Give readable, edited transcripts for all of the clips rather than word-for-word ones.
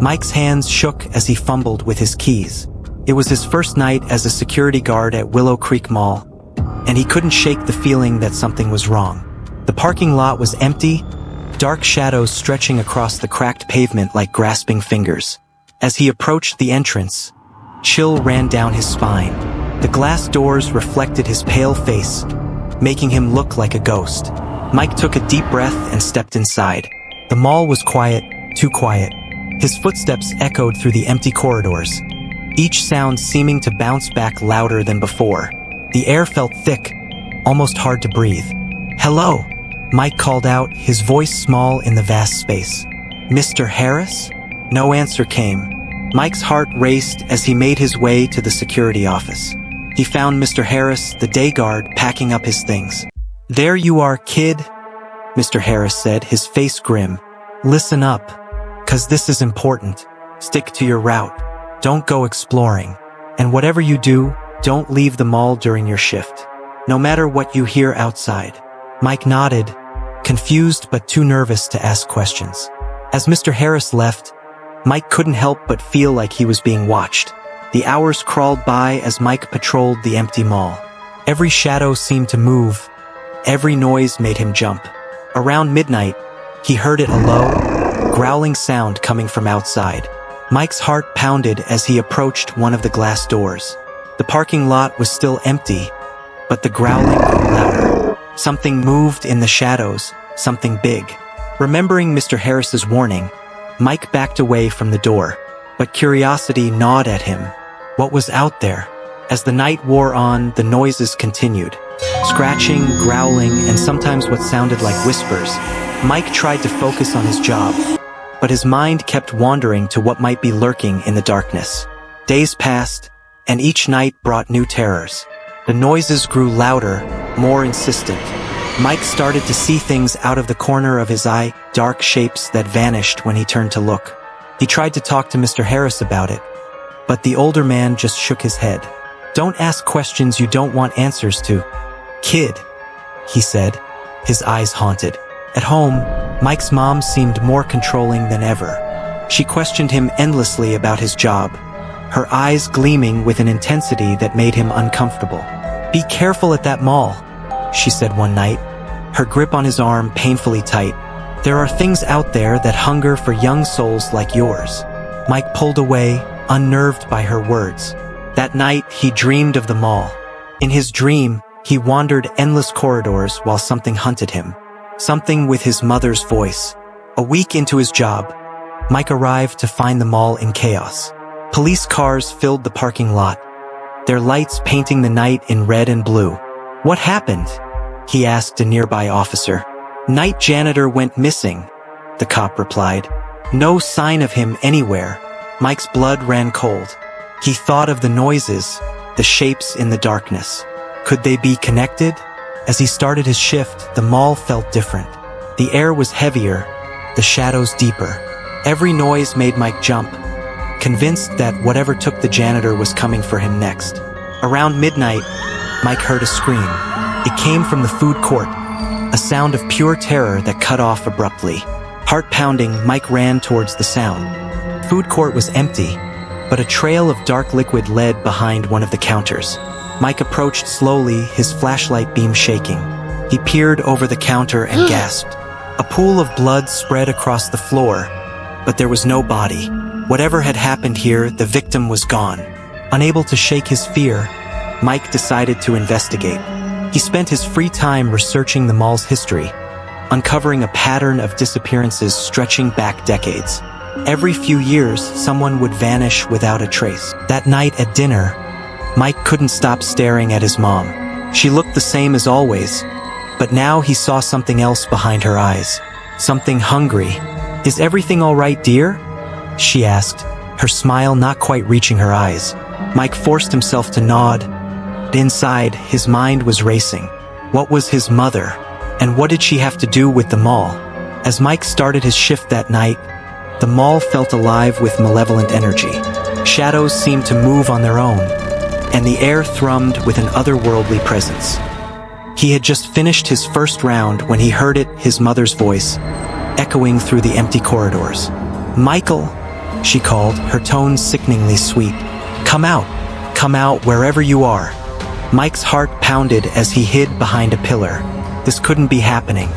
Mike's hands shook as he fumbled with his keys. It was his first night as a security guard at Willow Creek Mall, and he couldn't shake the feeling that something was wrong. The parking lot was empty, dark shadows stretching across the cracked pavement like grasping fingers. As he approached the entrance, chill ran down his spine. The glass doors reflected his pale face, making him look like a ghost. Mike took a deep breath and stepped inside. The mall was quiet, too quiet. His footsteps echoed through the empty corridors, each sound seeming to bounce back louder than before. The air felt thick, almost hard to breathe. "Hello," Mike called out, his voice small in the vast space. "Mr. Harris?" No answer came. Mike's heart raced as he made his way to the security office. He found Mr. Harris, the day guard, packing up his things. "There you are, kid," Mr. Harris said, his face grim. "Listen up, 'cause this is important. Stick to your route. Don't go exploring. And whatever you do, don't leave the mall during your shift, no matter what you hear outside." Mike nodded, confused but too nervous to ask questions. As Mr. Harris left, Mike couldn't help but feel like he was being watched. The hours crawled by as Mike patrolled the empty mall. Every shadow seemed to move. Every noise made him jump. Around midnight, he heard a low, growling sound coming from outside. Mike's heart pounded as he approached one of the glass doors. The parking lot was still empty, but the growling grew louder. Something moved in the shadows, something big. Remembering Mr. Harris's warning, Mike backed away from the door, but curiosity gnawed at him. What was out there? As the night wore on, the noises continued. Scratching, growling, and sometimes what sounded like whispers. Mike tried to focus on his job, but his mind kept wandering to what might be lurking in the darkness. Days passed, and each night brought new terrors. The noises grew louder, more insistent. Mike started to see things out of the corner of his eye, dark shapes that vanished when he turned to look. He tried to talk to Mr. Harris about it, but the older man just shook his head. "Don't ask questions you don't want answers to, kid," he said, his eyes haunted. At home, Mike's mom seemed more controlling than ever. She questioned him endlessly about his job, her eyes gleaming with an intensity that made him uncomfortable. "Be careful at that mall," she said one night, her grip on his arm painfully tight. "There are things out there that hunger for young souls like yours." Mike pulled away, unnerved by her words. That night, he dreamed of the mall. In his dream, he wandered endless corridors while something hunted him. Something with his mother's voice. A week into his job, Mike arrived to find the mall in chaos. Police cars filled the parking lot, their lights painting the night in red and blue. "What happened?" he asked a nearby officer. "Night janitor went missing," the cop replied. "No sign of him anywhere." Mike's blood ran cold. He thought of the noises, the shapes in the darkness. Could they be connected? As he started his shift, the mall felt different. The air was heavier, the shadows deeper. Every noise made Mike jump, convinced that whatever took the janitor was coming for him next. Around midnight, Mike heard a scream. It came from the food court, a sound of pure terror that cut off abruptly. Heart pounding, Mike ran towards the sound. Food court was empty, but a trail of dark liquid led behind one of the counters. Mike approached slowly, his flashlight beam shaking. He peered over the counter and gasped. A pool of blood spread across the floor, but there was no body. Whatever had happened here, the victim was gone. Unable to shake his fear, Mike decided to investigate. He spent his free time researching the mall's history, uncovering a pattern of disappearances stretching back decades. Every few years, someone would vanish without a trace. That night at dinner, Mike couldn't stop staring at his mom. She looked the same as always, but now he saw something else behind her eyes. Something hungry. "Is everything all right, dear?" she asked, her smile not quite reaching her eyes. Mike forced himself to nod. Inside, his mind was racing. What was his mother? And what did she have to do with the mall? As Mike started his shift that night, the mall felt alive with malevolent energy. Shadows seemed to move on their own, and the air thrummed with an otherworldly presence. He had just finished his first round when he heard his mother's voice, echoing through the empty corridors. "Michael," she called, her tone sickeningly sweet. Come out wherever you are. Mike's heart pounded as he hid behind a pillar. This couldn't be happening.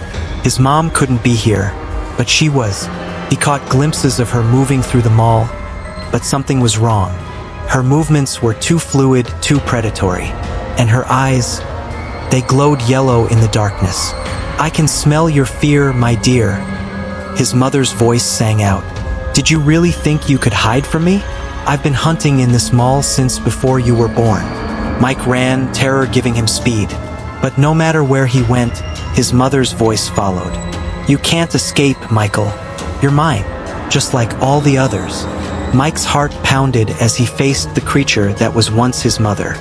His mom couldn't be here, but she was. He caught glimpses of her moving through the mall, but something was wrong. Her movements were too fluid, too predatory, and her eyes, they glowed yellow in the darkness. I can smell your fear, my dear. His mother's voice sang out. Did you really think you could hide from me? I've been hunting in this mall since before you were born. Mike ran, terror giving him speed. But no matter where he went, his mother's voice followed. You can't escape, Michael. You're mine, just like all the others. Mike's heart pounded as he faced the creature that was once his mother.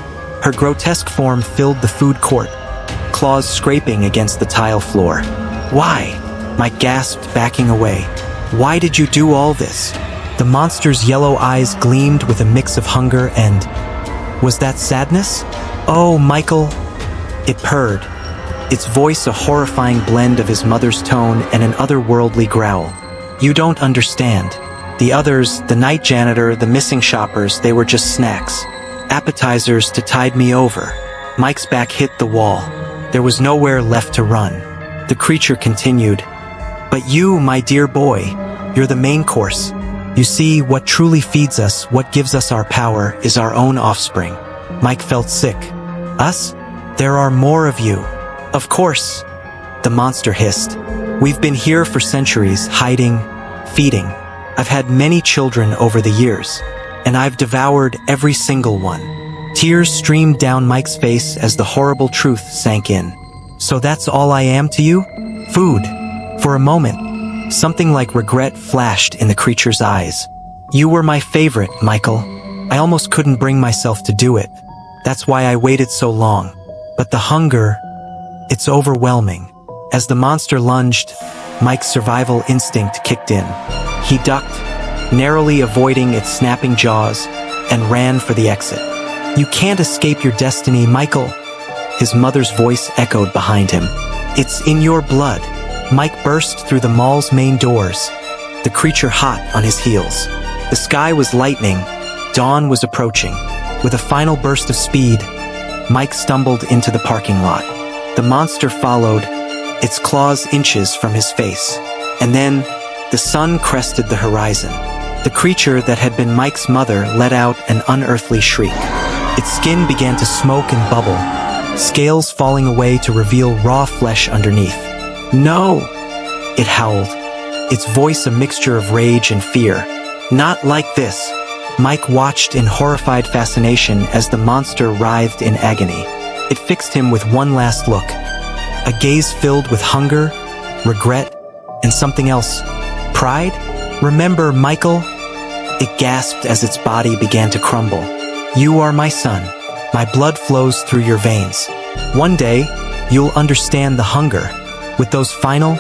Her grotesque form filled the food court, claws scraping against the tile floor. Why? Mike gasped, backing away. Why did you do all this? The monster's yellow eyes gleamed with a mix of hunger and... was that sadness? Oh, Michael... It purred, its voice a horrifying blend of his mother's tone and an otherworldly growl. You don't understand. The others, the night janitor, the missing shoppers, they were just snacks. Appetizers to tide me over. Mike's back hit the wall. There was nowhere left to run. The creature continued. But you, my dear boy, you're the main course. You see, what truly feeds us, what gives us our power, is our own offspring. Mike felt sick. Us? There are more of you. Of course, the monster hissed. We've been here for centuries, hiding, feeding. I've had many children over the years, and I've devoured every single one. Tears streamed down Mike's face as the horrible truth sank in. So that's all I am to you? Food. For a moment, something like regret flashed in the creature's eyes. You were my favorite, Michael. I almost couldn't bring myself to do it. That's why I waited so long. But the hunger, it's overwhelming. As the monster lunged, Mike's survival instinct kicked in. He ducked, narrowly avoiding its snapping jaws, and ran for the exit. You can't escape your destiny, Michael. His mother's voice echoed behind him. It's in your blood. Mike burst through the mall's main doors, the creature hot on his heels. The sky was lightening, dawn was approaching. With a final burst of speed, Mike stumbled into the parking lot. The monster followed, its claws inches from his face. And then, the sun crested the horizon. The creature that had been Mike's mother let out an unearthly shriek. Its skin began to smoke and bubble, scales falling away to reveal raw flesh underneath. No! It howled, its voice a mixture of rage and fear. Not like this. Mike watched in horrified fascination as the monster writhed in agony. It fixed him with one last look, a gaze filled with hunger, regret, and something else. Pride? Remember, Michael? It gasped as its body began to crumble. You are my son. My blood flows through your veins. One day, you'll understand the hunger. With those final,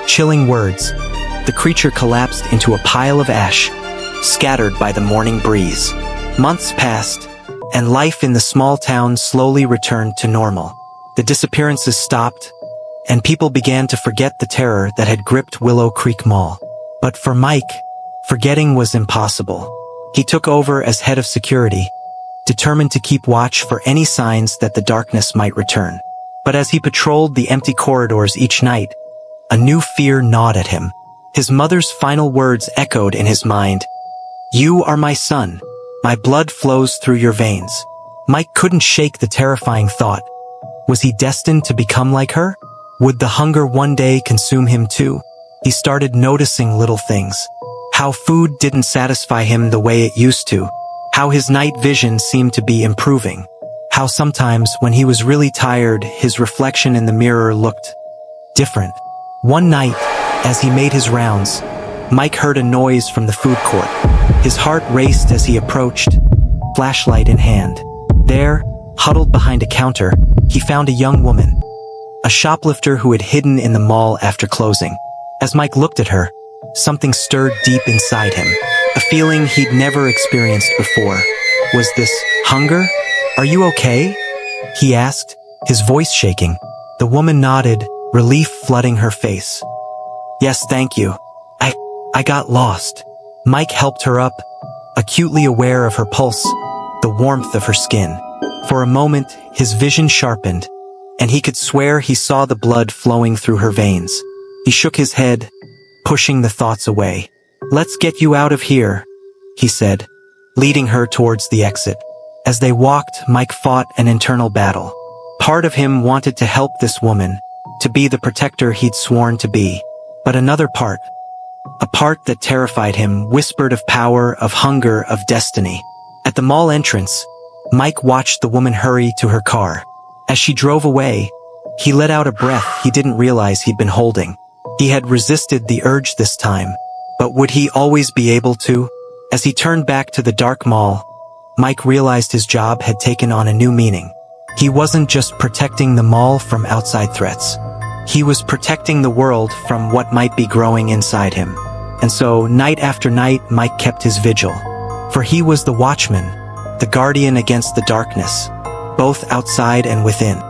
chilling words, the creature collapsed into a pile of ash, scattered by the morning breeze. Months passed, and life in the small town slowly returned to normal. The disappearances stopped, and people began to forget the terror that had gripped Willow Creek Mall. But for Mike, forgetting was impossible. He took over as head of security, determined to keep watch for any signs that the darkness might return. But as he patrolled the empty corridors each night, a new fear gnawed at him. His mother's final words echoed in his mind. You are my son. My blood flows through your veins. Mike couldn't shake the terrifying thought. Was he destined to become like her? Would the hunger one day consume him too? He started noticing little things. How food didn't satisfy him the way it used to. How his night vision seemed to be improving. How sometimes, when he was really tired, his reflection in the mirror looked different. One night, as he made his rounds, Mike heard a noise from the food court. His heart raced as he approached, flashlight in hand. There, huddled behind a counter, he found a young woman, a shoplifter who had hidden in the mall after closing. As Mike looked at her, something stirred deep inside him, a feeling he'd never experienced before. Was this hunger? Are you okay? He asked, his voice shaking. The woman nodded, relief flooding her face. Yes, thank you. I got lost. Mike helped her up, acutely aware of her pulse, the warmth of her skin. For a moment, his vision sharpened, and he could swear he saw the blood flowing through her veins. He shook his head, pushing the thoughts away. "Let's get you out of here," he said, leading her towards the exit. As they walked, Mike fought an internal battle. Part of him wanted to help this woman, to be the protector he'd sworn to be. But another part, a part that terrified him, whispered of power, of hunger, of destiny. At the mall entrance, Mike watched the woman hurry to her car. As she drove away, he let out a breath he didn't realize he'd been holding. He had resisted the urge this time, but would he always be able to? As he turned back to the dark mall, Mike realized his job had taken on a new meaning. He wasn't just protecting the mall from outside threats. He was protecting the world from what might be growing inside him. And so, night after night, Mike kept his vigil. For he was the watchman, the guardian against the darkness, both outside and within.